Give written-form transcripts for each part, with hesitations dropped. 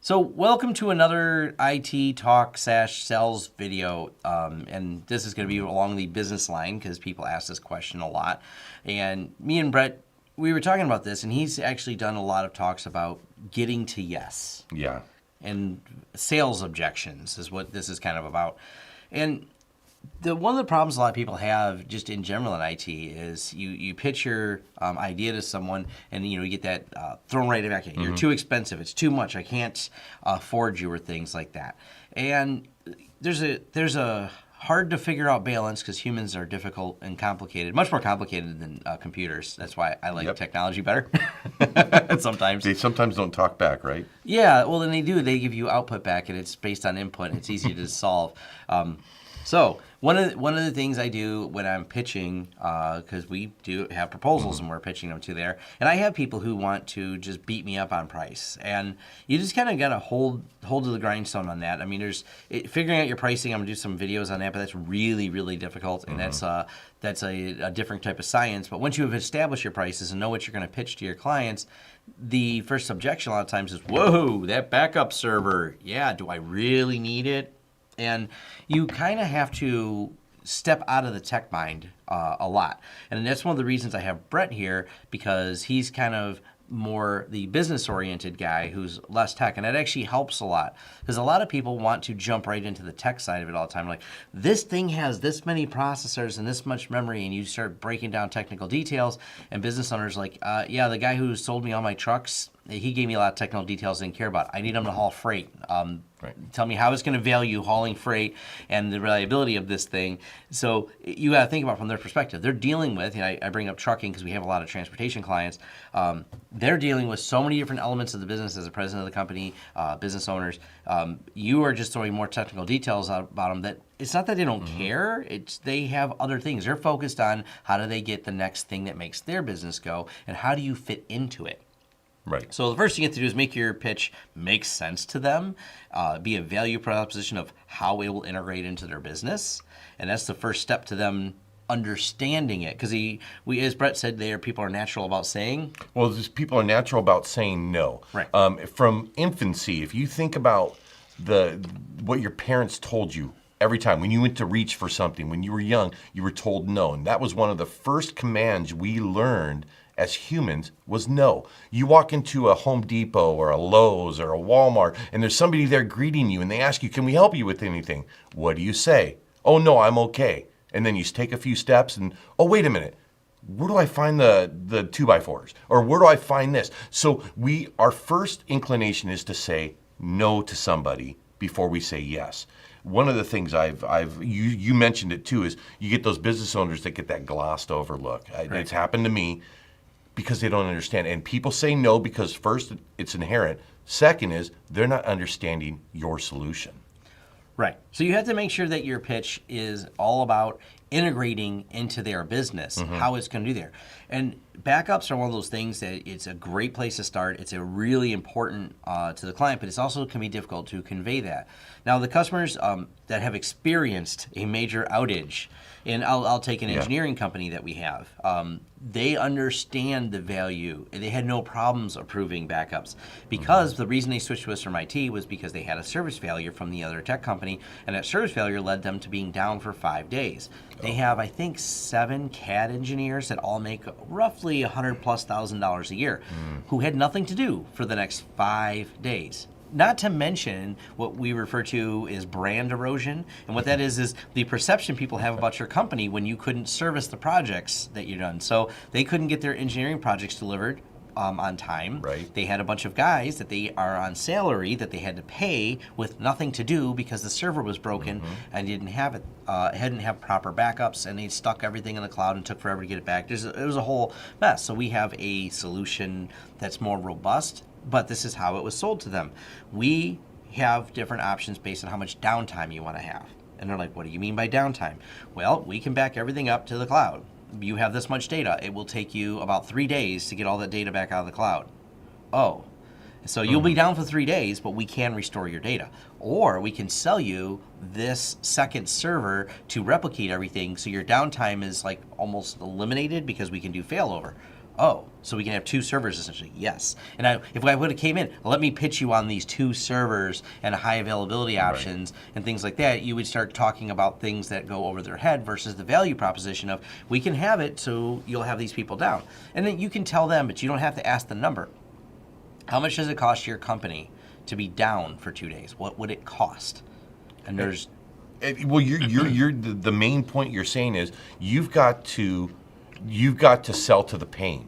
So welcome to another IT talk / sales video, and this is going to be along the business line because people ask this question a lot. And me and Brett, we were talking about this, and he's actually done a lot of talks about getting to yes. Yeah. And sales objections is what this is kind of about. And one of the problems a lot of people have just in general in IT is you pitch your idea to someone and you get that thrown right back at you. You're too expensive. It's too much. I can't afford you or things like that. And there's a hard to figure out balance because humans are difficult and complicated, much more complicated than computers. That's why I like technology better sometimes. They sometimes don't talk back, right? Yeah, well, then they do. They give you output back, and it's based on input, and it's easy to solve. So one of the things I do when I'm pitching, because we do have proposals and we're pitching them to there, and I have people who want to just beat me up on price, and you just kind of got to hold to the grindstone on that. I mean, figuring out your pricing. I'm gonna do some videos on that, but that's really, really difficult, and that's a different type of science. But once you have established your prices and know what you're going to pitch to your clients, the first objection a lot of times is, "Whoa, that backup server! Yeah, do I really need it?" And you kind of have to step out of the tech mind a lot. And that's one of the reasons I have Brett here, because he's kind of more the business-oriented guy who's less tech. And that actually helps a lot because a lot of people want to jump right into the tech side of it all the time. Like, this thing has this many processors and this much memory, and you start breaking down technical details. And business owners like, yeah, the guy who sold me all my trucks, he gave me a lot of technical details I didn't care about. I need him to haul freight. Tell me how it's going to value hauling freight and the reliability of this thing. So you got to think about it from their perspective. They're dealing with, I bring up trucking because we have a lot of transportation clients. They're dealing with so many different elements of the business as a president of the company, business owners. You are just throwing more technical details out about them that it's not that they don't care. It's they have other things. They're focused on how do they get the next thing that makes their business go and how do you fit into it. Right. So the first thing you have to do is make your pitch make sense to them, be a value proposition of how it will integrate into their business, and that's the first step to them understanding it. Because as Brett said, people are natural about saying. Well, people are natural about saying no. Right. From infancy, if you think about what your parents told you every time when you went to reach for something, when you were young, you were told no, and that was one of the first commands we learned as humans was no. You walk into a Home Depot or a Lowe's or a Walmart and there's somebody there greeting you and they ask you, can we help you with anything? What do you say? Oh no, I'm okay. And then you take a few steps and, oh wait a minute, where do I find the 2x4s? Or where do I find this? So our first inclination is to say no to somebody before we say yes. One of the things you mentioned it too, is you get those business owners that get that glossed over look. Right. It's happened to me. Because they don't understand. And people say no because first, it's inherent. Second is they're not understanding your solution. Right. So you have to make sure that your pitch is all about integrating into their business, how it's going to do there. And backups are one of those things that it's a great place to start. It's a really important to the client, but it's also can be difficult to convey that. Now, the customers that have experienced a major outage, and I'll take an engineering company that we have. They understand the value. They had no problems approving backups because the reason they switched to us from IT was because they had a service failure from the other tech company, and that service failure led them to being down for 5 days. They have, I think, 7 CAD engineers that all make roughly $100,000+ a year who had nothing to do for the next 5 days. Not to mention what we refer to as brand erosion. And what that is the perception people have about your company when you couldn't service the projects that you've done. So they couldn't get their engineering projects delivered on time. Right. They had a bunch of guys that they are on salary that they had to pay with nothing to do because the server was broken and didn't have it, hadn't have proper backups, and they stuck everything in the cloud and took forever to get it back. It was a whole mess. So we have a solution that's more robust, but this is how it was sold to them. We have different options based on how much downtime you want to have. And they're like, what do you mean by downtime? Well, we can back everything up to the cloud. You have this much data. It will take you about 3 days to get all that data back out of the cloud. Oh, so you'll be down for 3 days, but we can restore your data. Or we can sell you this second server to replicate everything so your downtime is like almost eliminated because we can do failover. Oh, so we can have 2 servers essentially? Yes. And if I would have came in, let me pitch you on these 2 servers and high availability options and things like that, you would start talking about things that go over their head versus the value proposition of we can have it so you'll have these people down. And then you can tell them, but you don't have to ask the number. How much does it cost your company to be down for 2 days? What would it cost? And there's... Well, you're the main point you're saying is you've got to sell to the pain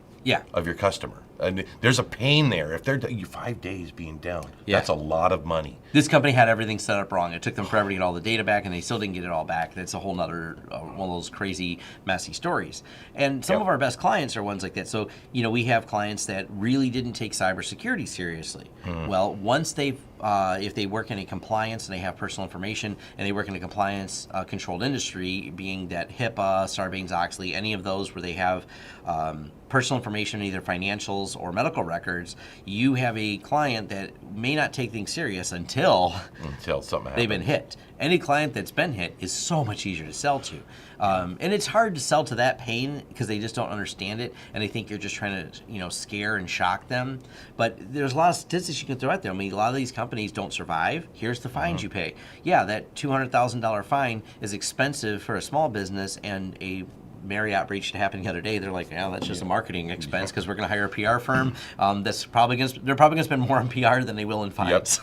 of your customer. And there's a pain there. If they're 5 days being down, that's a lot of money. This company had everything set up wrong. It took them forever to get all the data back, and they still didn't get it all back. That's a whole nother one of those crazy, messy stories. And some of our best clients are ones like that. So, we have clients that really didn't take cybersecurity seriously. Well, once if they work in a compliance and they have personal information and they work in a compliance controlled industry, being that HIPAA, Sarbanes-Oxley, any of those where they have personal information, either financials or medical records, you have a client that may not take things serious until something happens. They've been hit. Any client that's been hit is so much easier to sell to. And it's hard to sell to that pain because they just don't understand it and they think you're just trying to, scare and shock them. But there's a lot of statistics you can throw out there. I mean, a lot of these companies don't survive. Here's the fines you pay. Yeah, that $200,000 fine is expensive for a small business, and a Marriott breach that happened the other day. They're like, that's just a marketing expense because we're going to hire a PR firm. They're probably going to spend more on PR than they will in fines.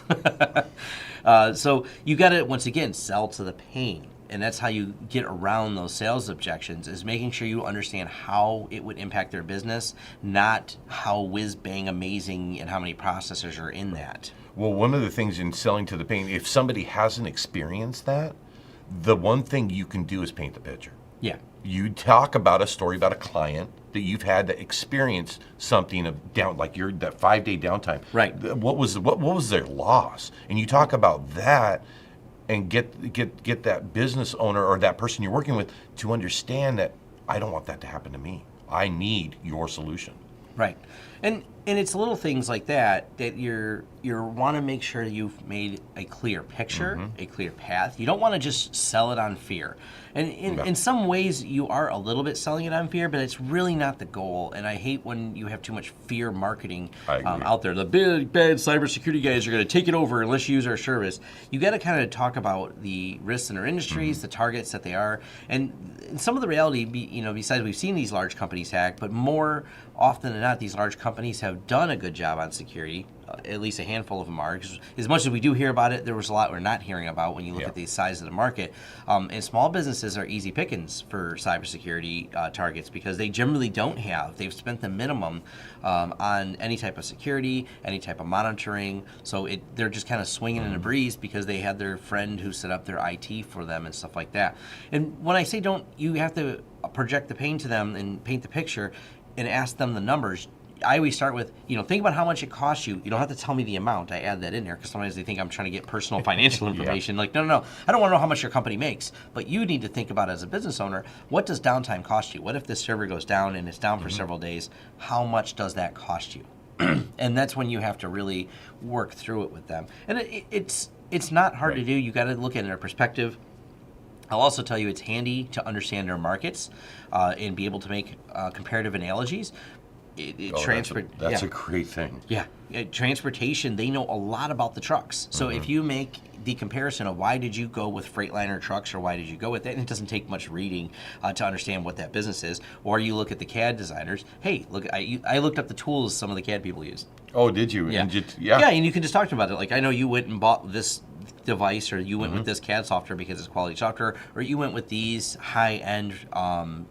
So you got to, once again, sell to the pain. And that's how you get around those sales objections, is making sure you understand how it would impact their business, not how whiz-bang amazing and how many processors are in that. Well, one of the things in selling to the pain, if somebody hasn't experienced that, the one thing you can do is paint the picture. Yeah. You talk about a story about a client that you've had to experience something of down, like that 5-day downtime. Right. What was their loss? And you talk about that and get that business owner or that person you're working with to understand that I don't want that to happen to me. I need your solution. Right. And it's little things like that you want to make sure you've made a clear picture, a clear path. You don't want to just sell it on fear. And in some ways, you are a little bit selling it on fear, but it's really not the goal. And I hate when you have too much fear marketing out there. The big, bad cybersecurity guys are going to take it over unless you use our service. You got to kind of talk about the risks in our industries, the targets that they are, and some of the reality, besides we've seen these large companies hack, but more often than not, these large companies have done a good job on security. At least a handful of them are. As much as we do hear about it, there was a lot we're not hearing about when you look at the size of the market. And small businesses are easy pickings for cybersecurity targets because they generally don't have. They've spent the minimum on any type of security, any type of monitoring. So they're just kind of swinging in a breeze because they had their friend who set up their IT for them and stuff like that. And when I say don't, you have to project the pain to them and paint the picture and ask them the numbers. I always start with, think about how much it costs you. You don't have to tell me the amount. I add that in there because sometimes they think I'm trying to get personal financial information. Like, no. I don't want to know how much your company makes. But you need to think about, as a business owner, what does downtime cost you? What if this server goes down and it's down for several days? How much does that cost you? And that's when you have to really work through it with them. And it's not hard to do. You got to look at it in a perspective. I'll also tell you it's handy to understand their markets and be able to make comparative analogies. That's a great thing. Yeah. Transportation, they know a lot about the trucks. So if you make the comparison of why did you go with Freightliner trucks or why did you go with that, and it doesn't take much reading to understand what that business is, or you look at the CAD designers, hey, look, I looked up the tools some of the CAD people use. Oh, did you? Yeah. And you can just talk to them about it. Like, I know you went and bought this device, or you went with this CAD software because it's quality software, or you went with these high-end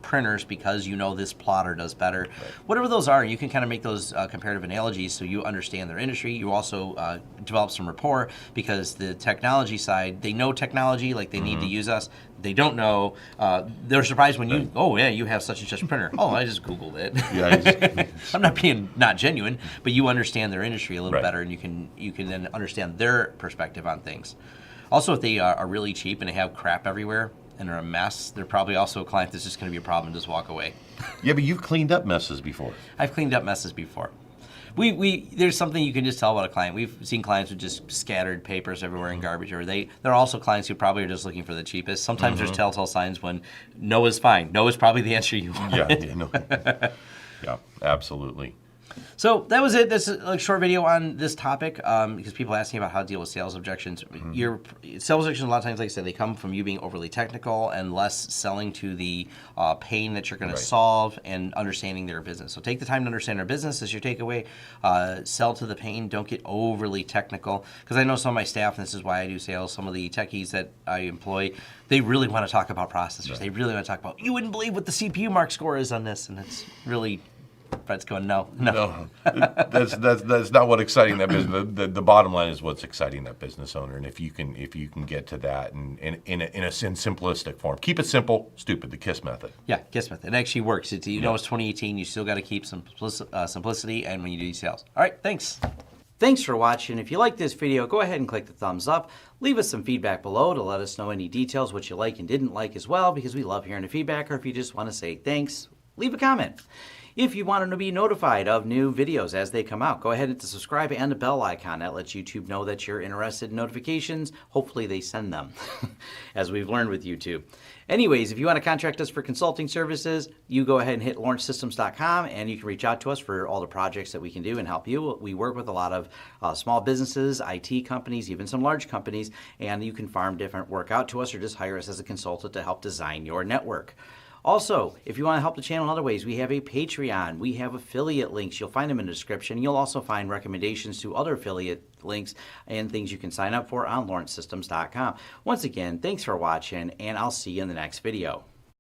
printers because this plotter does better. Right. Whatever those are, you can kind of make those comparative analogies so you understand their industry. You also develop some rapport because the technology side, they know technology, like they need to use us. They don't know. They're surprised when you have such and such printer. Oh, I just Googled it. Yeah, I'm not being not genuine, but you understand their industry a little better, and you can then understand their perspective on things. Also, if they are really cheap and they have crap everywhere and they're a mess, they're probably also a client that's just going to be a problem and just walk away. Yeah, but you've cleaned up messes before. I've cleaned up messes before. There's something you can just tell about a client. We've seen clients with just scattered papers everywhere and garbage. Or there are also clients who probably are just looking for the cheapest. Sometimes there's telltale signs when no is fine. No is probably the answer you want. Yeah, no. Yeah, absolutely. So that was it. This is a short video on this topic because people ask me about how to deal with sales objections. Your sales objections, a lot of times, like I said, they come from you being overly technical and less selling to the pain that you're going to solve and understanding their business. So take the time to understand their business as your takeaway. Sell to the pain. Don't get overly technical, because I know some of my staff, and this is why I do sales, some of the techies that I employ, they really want to talk about processors. They really want to talk about, you wouldn't believe what the CPU mark score is on this, and it's really... Brett's going, no. That's not what exciting that business. The bottom line is what's exciting that business owner, and if you can get to that and in a simplistic form, keep it simple, stupid. The KISS method. Yeah, KISS method. It actually works. It's, know, it's 2018. You still got to keep some simplicity, and when you do these sales. All right, thanks. Thanks for watching. If you like this video, go ahead and click the thumbs up. Leave us some feedback below to let us know any details, what you like and didn't like as well, because we love hearing the feedback. Or if you just want to say thanks, leave a comment. If you want to be notified of new videos as they come out, go ahead and hit the subscribe and the bell icon. That lets YouTube know that you're interested in notifications. Hopefully they send them, as we've learned with YouTube. Anyways, if you want to contract us for consulting services, you go ahead and hit lawrencesystems.com, and you can reach out to us for all the projects that we can do and help you. We work with a lot of small businesses, IT companies, even some large companies, and you can farm different work out to us or just hire us as a consultant to help design your network. Also, if you want to help the channel in other ways, we have a Patreon. We have affiliate links. You'll find them in the description. You'll also find recommendations to other affiliate links and things you can sign up for on lawrencesystems.com. Once again, thanks for watching, and I'll see you in the next video.